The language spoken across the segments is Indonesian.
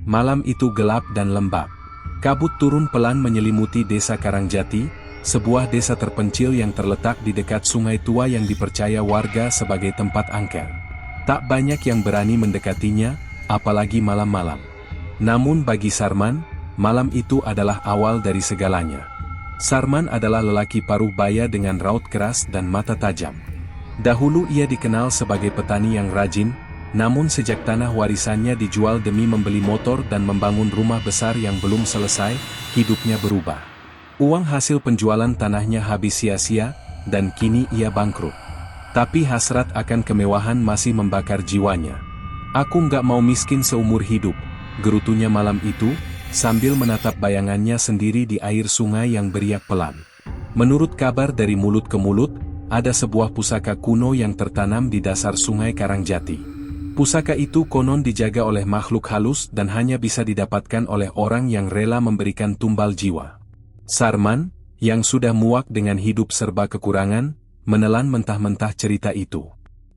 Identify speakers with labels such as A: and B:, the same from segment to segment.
A: Malam itu gelap dan lembab. Kabut turun pelan menyelimuti desa Karangjati, sebuah desa terpencil yang terletak di dekat sungai tua yang dipercaya warga sebagai tempat angker. Tak banyak yang berani mendekatinya, apalagi malam-malam. Namun bagi Sarman, malam itu adalah awal dari segalanya. Sarman adalah lelaki paruh baya dengan raut keras dan mata tajam. Dahulu ia dikenal sebagai petani yang rajin, namun sejak tanah warisannya dijual demi membeli motor dan membangun rumah besar yang belum selesai, hidupnya berubah. Uang hasil penjualan tanahnya habis sia-sia, dan kini ia bangkrut. Tapi hasrat akan kemewahan masih membakar jiwanya. "Aku nggak mau miskin seumur hidup," gerutunya malam itu, sambil menatap bayangannya sendiri di air sungai yang beriak pelan. Menurut kabar dari mulut ke mulut, ada sebuah pusaka kuno yang tertanam di dasar sungai Karangjati. Pusaka itu konon dijaga oleh makhluk halus dan hanya bisa didapatkan oleh orang yang rela memberikan tumbal jiwa. Sarman, yang sudah muak dengan hidup serba kekurangan, menelan mentah-mentah cerita itu.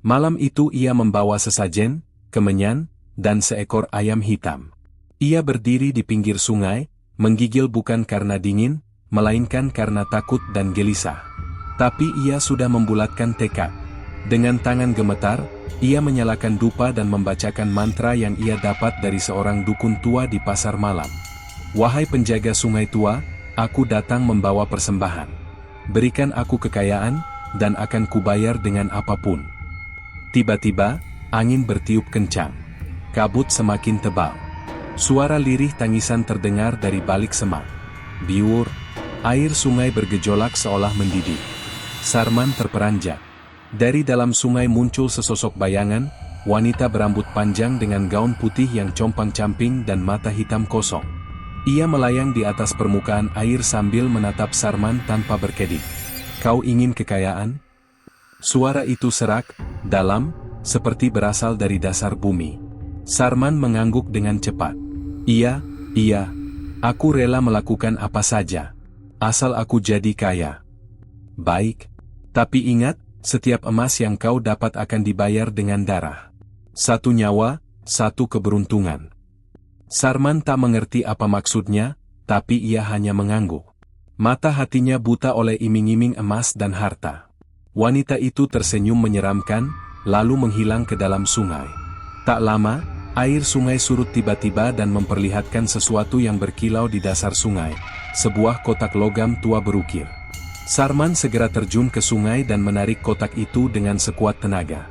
A: Malam itu ia membawa sesajen, kemenyan, dan seekor ayam hitam. Ia berdiri di pinggir sungai, menggigil bukan karena dingin, melainkan karena takut dan gelisah. Tapi ia sudah membulatkan tekad. Dengan tangan gemetar, ia menyalakan dupa dan membacakan mantra yang ia dapat dari seorang dukun tua di pasar malam. "Wahai penjaga sungai tua, aku datang membawa persembahan. Berikan aku kekayaan, dan akan kubayar dengan apapun." Tiba-tiba, angin bertiup kencang. Kabut semakin tebal. Suara lirih tangisan terdengar dari balik semak. Biur, air sungai bergejolak seolah mendidih. Sarman terperanjat. Dari dalam sungai muncul sesosok bayangan, wanita berambut panjang dengan gaun putih yang compang-camping dan mata hitam kosong. Ia melayang di atas permukaan air sambil menatap Sarman tanpa berkedip. "Kau ingin kekayaan?" Suara itu serak, dalam, seperti berasal dari dasar bumi. Sarman mengangguk dengan cepat. Iya, aku rela melakukan apa saja. Asal aku jadi kaya." "Baik. Tapi ingat, setiap emas yang kau dapat akan dibayar dengan darah. Satu nyawa, satu keberuntungan." Sarman tak mengerti apa maksudnya, tapi ia hanya mengangguk. Mata hatinya buta oleh iming-iming emas dan harta. Wanita itu tersenyum menyeramkan, lalu menghilang ke dalam sungai. Tak lama, air sungai surut tiba-tiba dan memperlihatkan sesuatu yang berkilau di dasar sungai, sebuah kotak logam tua berukir. Sarman segera terjun ke sungai dan menarik kotak itu dengan sekuat tenaga.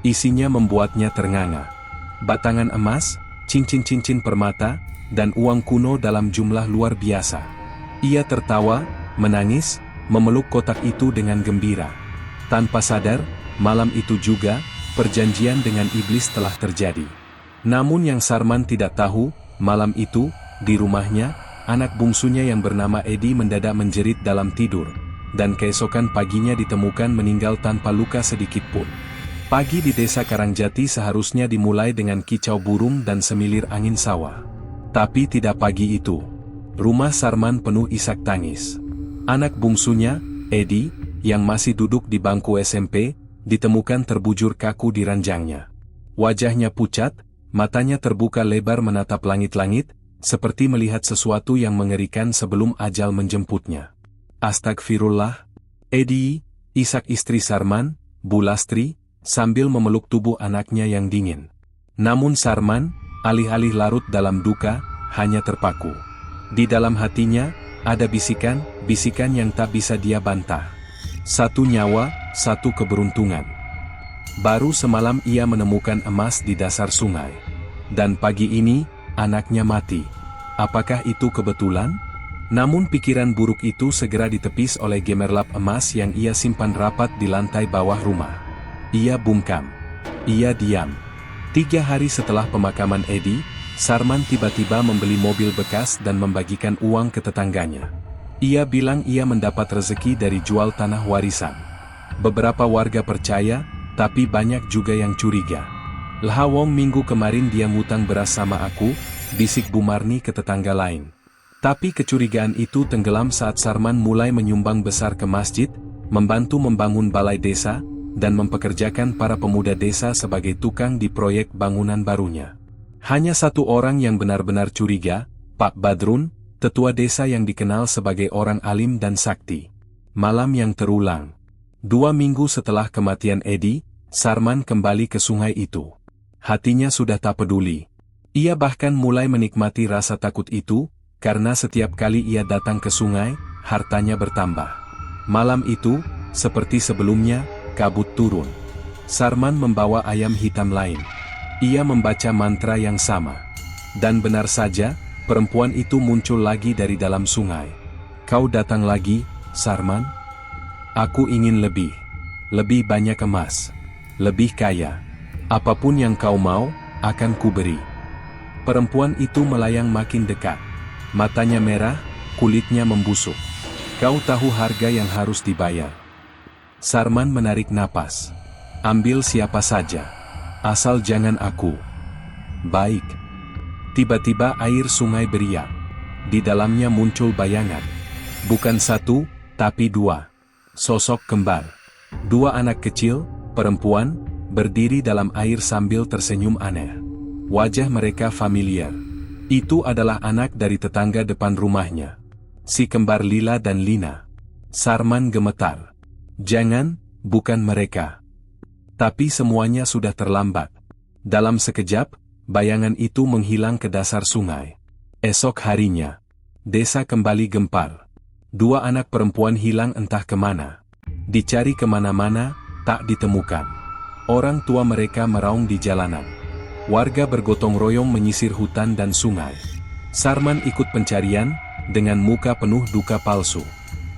A: Isinya membuatnya ternganga. Batangan emas, cincin-cincin permata, dan uang kuno dalam jumlah luar biasa. Ia tertawa, menangis, memeluk kotak itu dengan gembira. Tanpa sadar, malam itu juga, perjanjian dengan iblis telah terjadi. Namun yang Sarman tidak tahu, malam itu, di rumahnya, anak bungsunya yang bernama Edi mendadak menjerit dalam tidur. Dan keesokan paginya ditemukan meninggal tanpa luka sedikit pun. Pagi di desa Karangjati seharusnya dimulai dengan kicau burung dan semilir angin sawah. Tapi tidak pagi itu. Rumah Sarman penuh isak tangis. Anak bungsunya, Edi, yang masih duduk di bangku SMP, ditemukan terbujur kaku di ranjangnya. Wajahnya pucat, matanya terbuka lebar menatap langit-langit, seperti melihat sesuatu yang mengerikan sebelum ajal menjemputnya. "Astagfirullah." Edi, isak istri Sarman, Bu Lastri, sambil memeluk tubuh anaknya yang dingin. Namun Sarman, alih-alih larut dalam duka, hanya terpaku. Di dalam hatinya, ada bisikan yang tak bisa dia bantah. Satu nyawa, satu keberuntungan. Baru semalam ia menemukan emas di dasar sungai. Dan pagi ini, anaknya mati. Apakah itu kebetulan? Namun pikiran buruk itu segera ditepis oleh gemerlap emas yang ia simpan rapat di lantai bawah rumah. Ia bungkam. Ia diam. 3 hari setelah pemakaman Edi, Sarman tiba-tiba membeli mobil bekas dan membagikan uang ke tetangganya. Ia bilang ia mendapat rezeki dari jual tanah warisan. Beberapa warga percaya, tapi banyak juga yang curiga. "Lah wong minggu kemarin dia ngutang beras sama aku," bisik Bu Marni ke tetangga lain. Tapi kecurigaan itu tenggelam saat Sarman mulai menyumbang besar ke masjid, membantu membangun balai desa, dan mempekerjakan para pemuda desa sebagai tukang di proyek bangunan barunya. Hanya satu orang yang benar-benar curiga, Pak Badrun, tetua desa yang dikenal sebagai orang alim dan sakti. Malam yang terulang. 2 minggu setelah kematian Edi, Sarman kembali ke sungai itu. Hatinya sudah tak peduli. Ia bahkan mulai menikmati rasa takut itu, karena setiap kali ia datang ke sungai, hartanya bertambah. Malam itu, seperti sebelumnya, kabut turun. Sarman membawa ayam hitam lain. Ia membaca mantra yang sama. Dan benar saja, perempuan itu muncul lagi dari dalam sungai. Kau datang lagi, Sarman? Aku ingin lebih. Lebih banyak emas. Lebih kaya. Apapun yang kau mau, akan kuberi. Perempuan itu melayang makin dekat. Matanya merah, kulitnya membusuk. Kau tahu harga yang harus dibayar. Sarman menarik napas. Ambil siapa saja. Asal jangan aku. Baik. Tiba-tiba air sungai beriak. Di dalamnya muncul bayangan. Bukan satu, tapi 2. Sosok kembar. 2 anak kecil, perempuan, berdiri dalam air sambil tersenyum aneh. Wajah mereka familiar. Itu adalah anak dari tetangga depan rumahnya. Si kembar Lila dan Lina. Sarman gemetar. Jangan, bukan mereka. Tapi semuanya sudah terlambat. Dalam sekejap, bayangan itu menghilang ke dasar sungai. Esok harinya, desa kembali gempar. 2 anak perempuan hilang entah kemana. Dicari kemana-mana, tak ditemukan. Orang tua mereka meraung di jalanan. Warga bergotong royong menyisir hutan dan sungai. Sarman ikut pencarian, dengan muka penuh duka palsu.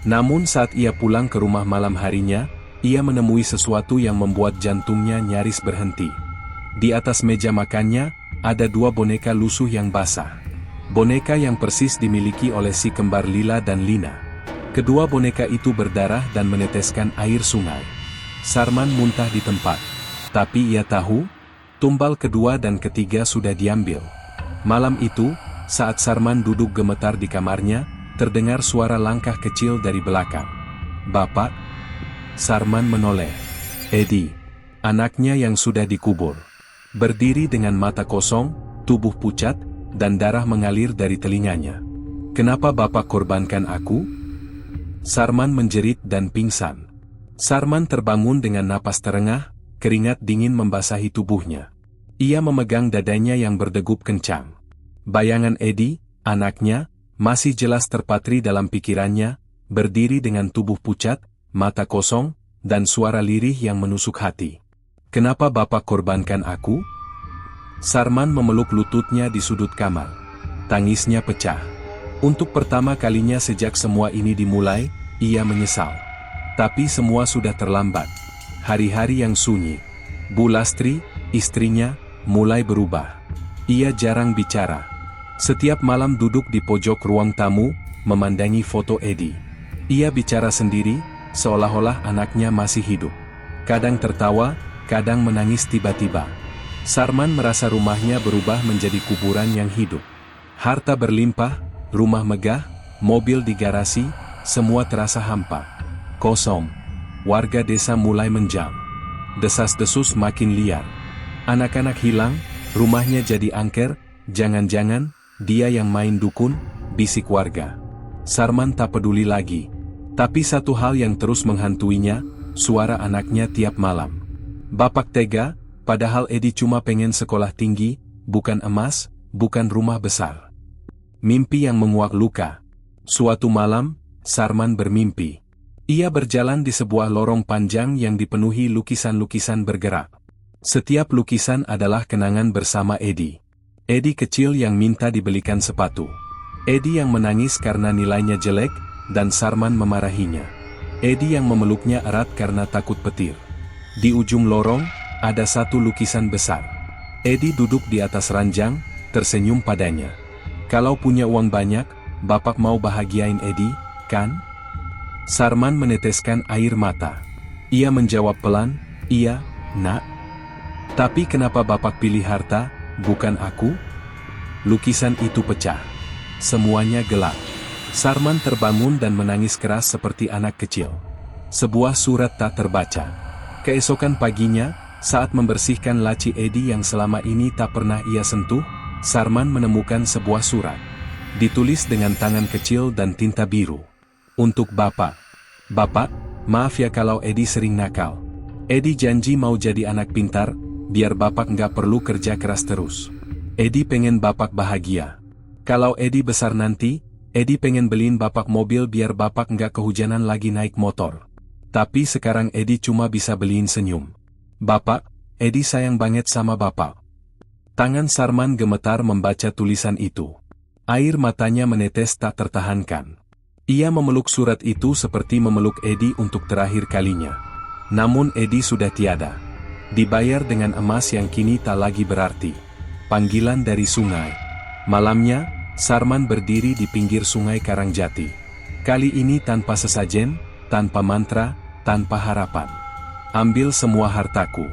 A: Namun saat ia pulang ke rumah malam harinya, ia menemui sesuatu yang membuat jantungnya nyaris berhenti. Di atas meja makannya, ada 2 boneka lusuh yang basah. Boneka yang persis dimiliki oleh si kembar Lila dan Lina. Kedua boneka itu berdarah dan meneteskan air sungai. Sarman muntah di tempat. Tapi ia tahu, tumbal kedua dan ketiga sudah diambil. Malam itu, saat Sarman duduk gemetar di kamarnya, terdengar suara langkah kecil dari belakang. Bapak? Sarman menoleh. Edi, anaknya yang sudah dikubur. Berdiri dengan mata kosong, tubuh pucat, dan darah mengalir dari telinganya. Kenapa Bapak korbankan aku? Sarman menjerit dan pingsan. Sarman terbangun dengan napas terengah, keringat dingin membasahi tubuhnya. Ia memegang dadanya yang berdegup kencang. Bayangan Edi, anaknya, masih jelas terpatri dalam pikirannya, berdiri dengan tubuh pucat, mata kosong, dan suara lirih yang menusuk hati. Kenapa Bapak korbankan aku? Sarman memeluk lututnya di sudut kamar. Tangisnya pecah. Untuk pertama kalinya sejak semua ini dimulai, ia menyesal. Tapi semua sudah terlambat. Hari-hari yang sunyi. Bu Lastri, istrinya, mulai berubah. Ia jarang bicara. Setiap malam duduk di pojok ruang tamu, memandangi foto Edi. Ia bicara sendiri, seolah-olah anaknya masih hidup. Kadang tertawa, kadang menangis tiba-tiba. Sarman merasa rumahnya berubah menjadi kuburan yang hidup. Harta berlimpah, rumah megah, mobil di garasi, semua terasa hampa. Kosong. Warga desa mulai menjam. Desas-desus makin liar. Anak-anak hilang, rumahnya jadi angker, jangan-jangan, dia yang main dukun, bisik warga. Sarman tak peduli lagi. Tapi satu hal yang terus menghantuinya, suara anaknya tiap malam. Bapak tega, padahal Edi cuma pengen sekolah tinggi, bukan emas, bukan rumah besar. Mimpi yang menguak luka. Suatu malam, Sarman bermimpi. Ia berjalan di sebuah lorong panjang yang dipenuhi lukisan-lukisan bergerak. Setiap lukisan adalah kenangan bersama Edi. Edi kecil yang minta dibelikan sepatu. Edi yang menangis karena nilainya jelek, dan Sarman memarahinya. Edi yang memeluknya erat karena takut petir. Di ujung lorong, ada satu lukisan besar. Edi duduk di atas ranjang, tersenyum padanya. Kalau punya uang banyak, Bapak mau bahagiain Edi, kan? Sarman meneteskan air mata. Ia menjawab pelan, iya, nak. Tapi kenapa Bapak pilih harta, bukan aku? Lukisan itu pecah. Semuanya gelap. Sarman terbangun dan menangis keras seperti anak kecil. Sebuah surat tak terbaca. Keesokan paginya, saat membersihkan laci Edi yang selama ini tak pernah ia sentuh, Sarman menemukan sebuah surat. Ditulis dengan tangan kecil dan tinta biru. Untuk Bapak. Bapak, maaf ya kalau Edi sering nakal. Edi janji mau jadi anak pintar, biar Bapak nggak perlu kerja keras terus. Edi pengen Bapak bahagia. Kalau Edi besar nanti, Edi pengen beliin Bapak mobil biar Bapak nggak kehujanan lagi naik motor. Tapi sekarang Edi cuma bisa beliin senyum. Bapak, Edi sayang banget sama Bapak. Tangan Sarman gemetar membaca tulisan itu. Air matanya menetes tak tertahankan. Ia memeluk surat itu seperti memeluk Edi untuk terakhir kalinya. Namun Edi sudah tiada. Dibayar dengan emas yang kini tak lagi berarti. Panggilan dari sungai. Malamnya, Sarman berdiri di pinggir sungai Karangjati. Kali ini tanpa sesajen, tanpa mantra, tanpa harapan. Ambil semua hartaku.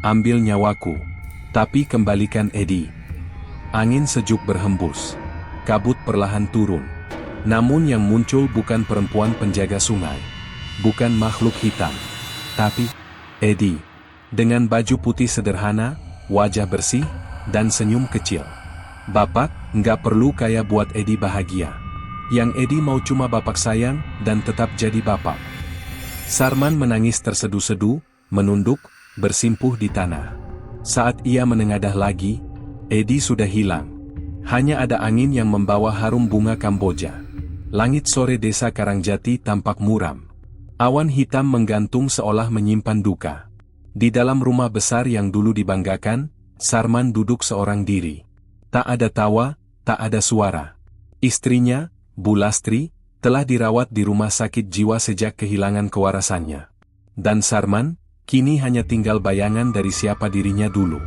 A: Ambil nyawaku. Tapi kembalikan Edi. Angin sejuk berhembus. Kabut perlahan turun. Namun yang muncul bukan perempuan penjaga sungai. Bukan makhluk hitam. Tapi, Edi. Dengan baju putih sederhana, wajah bersih, dan senyum kecil. Bapak, nggak perlu kaya buat Edi bahagia. Yang Edi mau cuma Bapak sayang, dan tetap jadi Bapak. Sarman menangis terseduh-seduh, menunduk, bersimpuh di tanah. Saat ia menengadah lagi, Edi sudah hilang. Hanya ada angin yang membawa harum bunga Kamboja. Langit sore desa Karangjati tampak muram. Awan hitam menggantung seolah menyimpan duka. Di dalam rumah besar yang dulu dibanggakan, Sarman duduk seorang diri. Tak ada tawa, tak ada suara. Istrinya, Bu Lastri, telah dirawat di rumah sakit jiwa sejak kehilangan kewarasannya. Dan Sarman, kini hanya tinggal bayangan dari siapa dirinya dulu.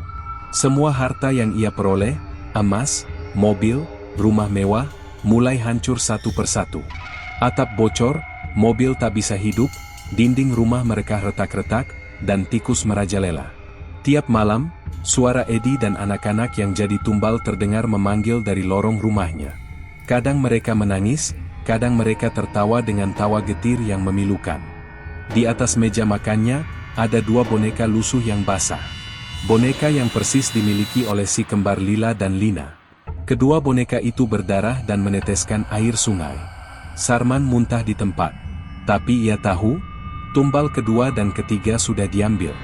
A: Semua harta yang ia peroleh, emas, mobil, rumah mewah, mulai hancur satu persatu. Atap bocor, mobil tak bisa hidup, dinding rumah mereka retak-retak, dan tikus merajalela. Tiap malam, suara Edi dan anak-anak yang jadi tumbal terdengar memanggil dari lorong rumahnya. Kadang mereka menangis, kadang mereka tertawa dengan tawa getir yang memilukan. Di atas meja makannya, ada dua boneka lusuh yang basah. Boneka yang persis dimiliki oleh si kembar Lila dan Lina. Kedua boneka itu berdarah dan meneteskan air sungai. Sarman muntah di tempat. Tapi ia tahu, tumbal kedua dan ketiga sudah diambil.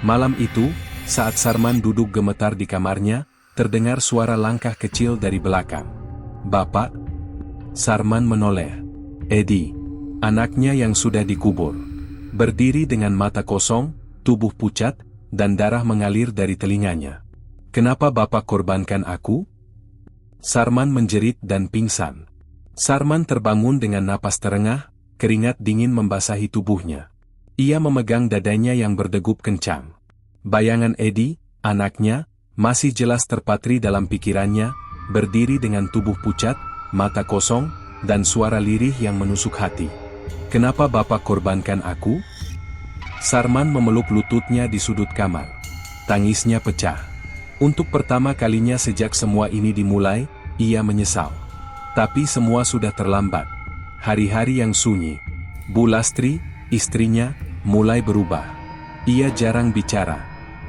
A: Malam itu, saat Sarman duduk gemetar di kamarnya, terdengar suara langkah kecil dari belakang. Bapak? Sarman menoleh. Edi, anaknya yang sudah dikubur. Berdiri dengan mata kosong, tubuh pucat, dan darah mengalir dari telinganya. Kenapa Bapak korbankan aku? Sarman menjerit dan pingsan. Sarman terbangun dengan napas terengah, keringat dingin membasahi tubuhnya. Ia memegang dadanya yang berdegup kencang. Bayangan Edi, anaknya, masih jelas terpatri dalam pikirannya, berdiri dengan tubuh pucat, mata kosong, dan suara lirih yang menusuk hati. Kenapa Bapak korbankan aku? Sarman memeluk lututnya di sudut kamar. Tangisnya pecah. Untuk pertama kalinya sejak semua ini dimulai, ia menyesal. Tapi semua sudah terlambat. Hari-hari yang sunyi. Bu Lastri, istrinya, mulai berubah. Ia jarang bicara.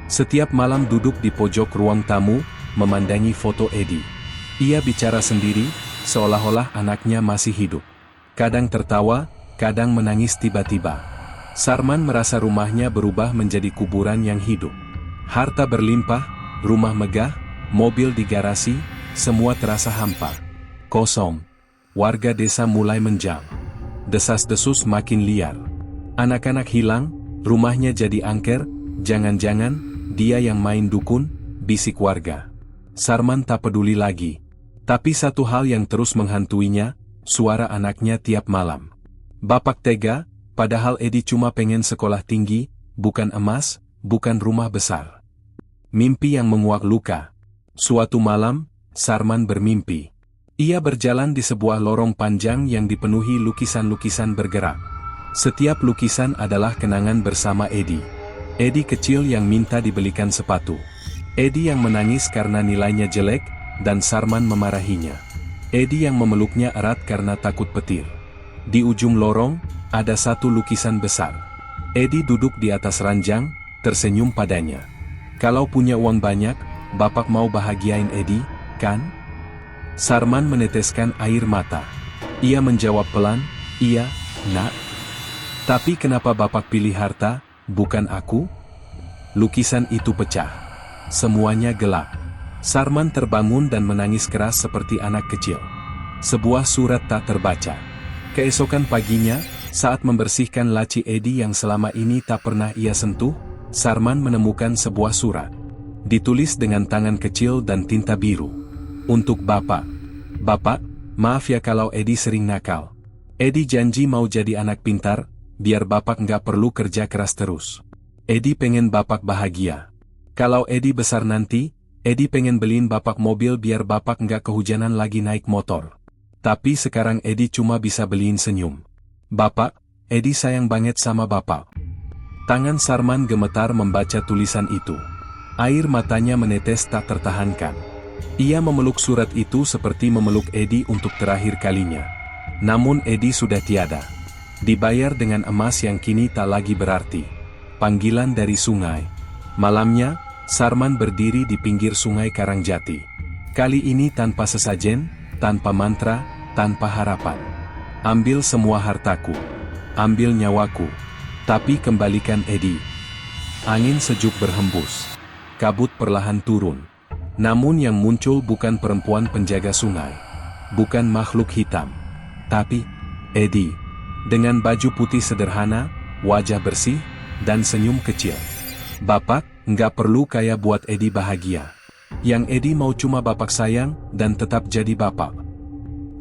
A: Setiap malam duduk di pojok ruang tamu, memandangi foto Edi. Ia bicara sendiri, seolah-olah anaknya masih hidup. Kadang tertawa, kadang menangis tiba-tiba. Sarman merasa rumahnya berubah menjadi kuburan yang hidup. Harta berlimpah, rumah megah, mobil di garasi, semua terasa hampa. Kosong. Warga desa mulai menjam. Desas-desus makin liar. Anak-anak hilang, rumahnya jadi angker, jangan-jangan, dia yang main dukun, bisik warga. Sarman tak peduli lagi. Tapi satu hal yang terus menghantuinya, suara anaknya tiap malam. Bapak tega, padahal Edi cuma pengen sekolah tinggi, bukan emas, bukan rumah besar. Mimpi yang menguak luka. Suatu malam, Sarman bermimpi. Ia berjalan di sebuah lorong panjang yang dipenuhi lukisan-lukisan bergerak. Setiap lukisan adalah kenangan bersama Edi. Edi kecil yang minta dibelikan sepatu. Edi yang menangis karena nilainya jelek, dan Sarman memarahinya. Edi yang memeluknya erat karena takut petir. Di ujung lorong, ada satu lukisan besar. Edi duduk di atas ranjang, tersenyum padanya. Kalau punya uang banyak, Bapak mau bahagiain Edi, kan? Sarman meneteskan air mata. Ia menjawab pelan, iya, nak. Tapi kenapa Bapak pilih harta, bukan aku? Lukisan itu pecah. Semuanya gelap. Sarman terbangun dan menangis keras seperti anak kecil. Sebuah surat tak terbaca. Keesokan paginya, saat membersihkan laci Edi yang selama ini tak pernah ia sentuh, Sarman menemukan sebuah surat. Ditulis dengan tangan kecil dan tinta biru. Untuk Bapak. Bapak, maaf ya kalau Edi sering nakal. Edi janji mau jadi anak pintar, biar Bapak nggak perlu kerja keras terus. Edi pengen Bapak bahagia. Kalau Edi besar nanti, Edi pengen beliin Bapak mobil biar Bapak nggak kehujanan lagi naik motor. Tapi sekarang Edi cuma bisa beliin senyum. Bapak, Edi sayang banget sama Bapak. Tangan Sarman gemetar membaca tulisan itu. Air matanya menetes tak tertahankan. Ia memeluk surat itu seperti memeluk Edi untuk terakhir kalinya. Namun Edi sudah tiada. Dibayar dengan emas yang kini tak lagi berarti. Panggilan dari sungai. Malamnya, Sarman berdiri di pinggir sungai Karangjati. Kali ini tanpa sesajen, tanpa mantra, tanpa harapan. Ambil semua hartaku. Ambil nyawaku. Tapi kembalikan Edi. Angin sejuk berhembus. Kabut perlahan turun. Namun yang muncul bukan perempuan penjaga sungai. Bukan makhluk hitam. Tapi, Edi. Dengan baju putih sederhana, wajah bersih, dan senyum kecil. Bapak, nggak perlu kaya buat Edi bahagia. Yang Edi mau cuma Bapak sayang, dan tetap jadi Bapak.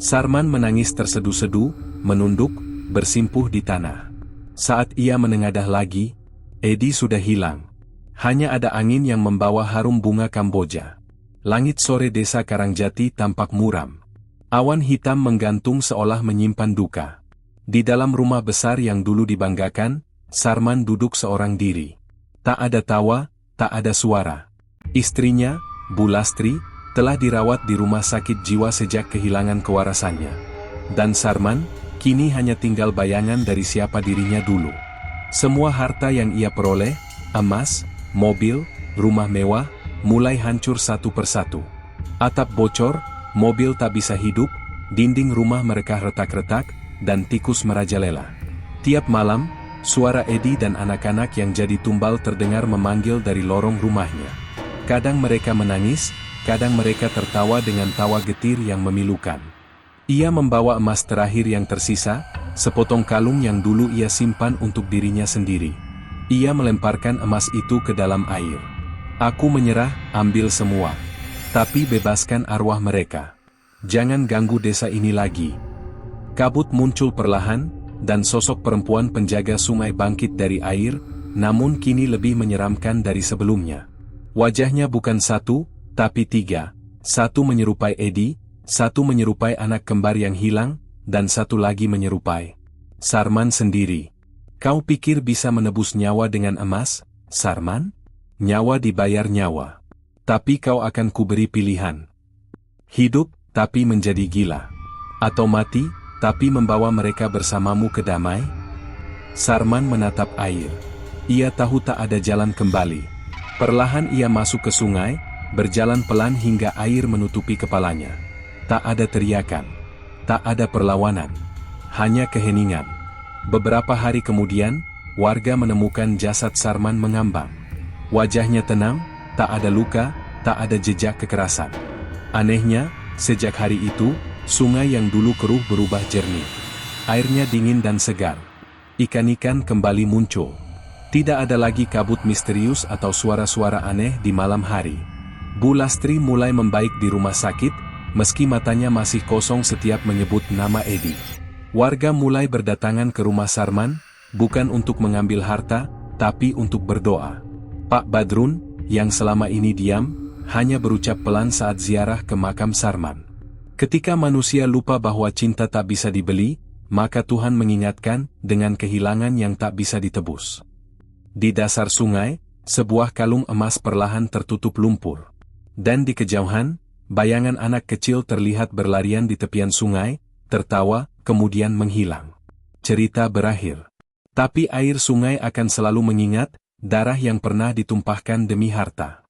A: Sarman menangis terseduh-seduh, menunduk, bersimpuh di tanah. Saat ia menengadah lagi, Edi sudah hilang. Hanya ada angin yang membawa harum bunga Kamboja. Langit sore desa Karangjati tampak muram. Awan hitam menggantung seolah menyimpan duka. Di dalam rumah besar yang dulu dibanggakan, Sarman duduk seorang diri. Tak ada tawa, tak ada suara. Istrinya, Bu Lastri, telah dirawat di rumah sakit jiwa sejak kehilangan kewarasannya. Dan Sarman, kini hanya tinggal bayangan dari siapa dirinya dulu. Semua harta yang ia peroleh, emas, mobil, rumah mewah, mulai hancur satu persatu. Atap bocor, mobil tak bisa hidup, dinding rumah merekah retak-retak, dan tikus merajalela. Tiap malam, suara Edi dan anak-anak yang jadi tumbal terdengar memanggil dari lorong rumahnya. Kadang mereka menangis, kadang mereka tertawa dengan tawa getir yang memilukan. Ia membawa emas terakhir yang tersisa, sepotong kalung yang dulu ia simpan untuk dirinya sendiri. Ia melemparkan emas itu ke dalam air. Aku menyerah, ambil semua. Tapi bebaskan arwah mereka. Jangan ganggu desa ini lagi. Kabut muncul perlahan, dan sosok perempuan penjaga sungai bangkit dari air, namun kini lebih menyeramkan dari sebelumnya. Wajahnya bukan satu, tapi tiga. Satu menyerupai Edi, satu menyerupai anak kembar yang hilang, dan satu lagi menyerupai Sarman sendiri. Kau pikir bisa menebus nyawa dengan emas, Sarman? Nyawa dibayar nyawa. Tapi kau akan kuberi pilihan. Hidup, tapi menjadi gila. Atau mati, tapi membawa mereka bersamamu ke damai? Sarman menatap air. Ia tahu tak ada jalan kembali. Perlahan ia masuk ke sungai, berjalan pelan hingga air menutupi kepalanya. Tak ada teriakan. Tak ada perlawanan. Hanya keheningan. Beberapa hari kemudian, warga menemukan jasad Sarman mengambang. Wajahnya tenang, tak ada luka, tak ada jejak kekerasan. Anehnya, sejak hari itu, sungai yang dulu keruh berubah jernih. Airnya dingin dan segar. Ikan-ikan kembali muncul. Tidak ada lagi kabut misterius atau suara-suara aneh di malam hari. Bu Lastri mulai membaik di rumah sakit, meski matanya masih kosong setiap menyebut nama Edi. Warga mulai berdatangan ke rumah Sarman, bukan untuk mengambil harta, tapi untuk berdoa. Pak Badrun, yang selama ini diam, hanya berucap pelan saat ziarah ke makam Sarman. Ketika manusia lupa bahwa cinta tak bisa dibeli, maka Tuhan mengingatkan dengan kehilangan yang tak bisa ditebus. Di dasar sungai, sebuah kalung emas perlahan tertutup lumpur. Dan di kejauhan, bayangan anak kecil terlihat berlarian di tepian sungai, tertawa, kemudian menghilang. Cerita berakhir. Tapi air sungai akan selalu mengingat darah yang pernah ditumpahkan demi harta.